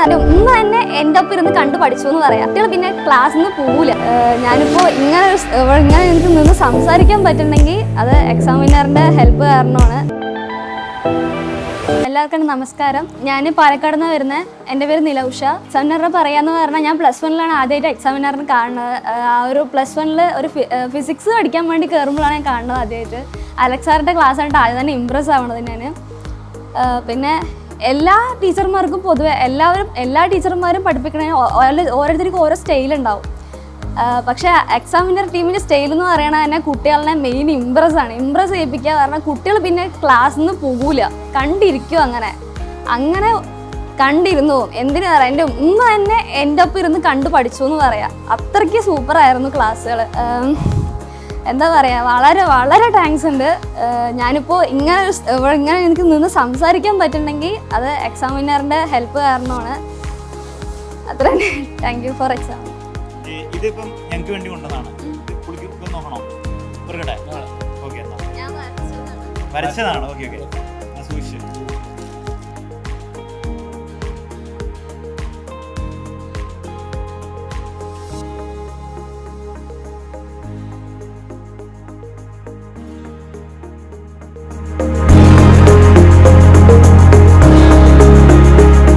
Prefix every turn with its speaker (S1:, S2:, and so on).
S1: അതിൻ്റെ ഉമ്മ തന്നെ എൻ്റെ ഒപ്പം ഇരുന്ന് കണ്ടു പഠിച്ചു എന്ന് പറയാം. കുട്ടികൾ പിന്നെ ക്ലാസ്സിൽ നിന്ന് പോവില്ല. ഞാനിപ്പോൾ ഇങ്ങനെ എനിക്ക് നിന്ന് സംസാരിക്കാൻ പറ്റുന്നെങ്കിൽ അത് എക്സാമിനറിൻ്റെ ഹെൽപ്പ് കാരണമാണ്. എല്ലാവർക്കും നമസ്കാരം. ഞാൻ പാലക്കാട് നിന്ന് വരുന്നത്. എൻ്റെ പേര് നിലൗഷ. എക്സാമിനറിനെ പറയാമെന്ന് പറഞ്ഞാൽ ഞാൻ +1 ആദ്യമായിട്ട് എക്സാമിനറിന് കാണുന്നത്. ആ ഒരു +1 ഒരു ഫിസിക്സ് പഠിക്കാൻ വേണ്ടി കയറുമ്പോഴാണ് ഞാൻ കാണുന്നത് ആദ്യമായിട്ട്. അലക്സാറിൻ്റെ ക്ലാസ് ആയിട്ട് ആദ്യം തന്നെ ഇമ്പ്രസ് ആവണത് ഞാൻ. പിന്നെ എല്ലാ ടീച്ചർമാർക്കും പൊതുവെ എല്ലാ ടീച്ചർമാരും പഠിപ്പിക്കണേ ഓരോരുത്തർക്കും ഓരോ സ്റ്റൈലുണ്ടാവും. പക്ഷേ എക്സാമിനർ ടീമിൻ്റെ സ്റ്റൈൽ എന്ന് പറയണത് തന്നെ കുട്ടികളെ മെയിൻ ഇമ്പ്രസ് ചെയ്യിപ്പിക്കുക. കാരണം കുട്ടികൾ പിന്നെ ക്ലാസ്സിൽ നിന്ന് പോകൂല, കണ്ടിരിക്കും. അങ്ങനെ കണ്ടിരുന്നു പോകും. എന്തിനു പറയാം, എൻ്റെ ഉമ്മ തന്നെ എൻ്റെ ഒപ്പം ഇരുന്ന് കണ്ടു പഠിച്ചു എന്ന് പറയാം. അത്രയ്ക്ക് സൂപ്പറായിരുന്നു ക്ലാസ്സുകൾ. എന്താ പറയുക, വളരെ വളരെ താങ്ക്സ് ഉണ്ട്. ഞാനിപ്പോൾ ഇങ്ങനെ എനിക്ക് നിന്ന് സംസാരിക്കാൻ പറ്റുന്നെങ്കിൽ അത് എക്സാമിനറിൻ്റെ ഹെൽപ്പ് കാരണമാണ്. അത്ര തന്നെ. Thank you for exam.
S2: ഇതിപ്പം ഞങ്ങൾക്ക് വേണ്ടി കൊണ്ടതാണ്. നോക്കണോ? ഓക്കെ, വരച്ചതാണ്. ഓക്കെ.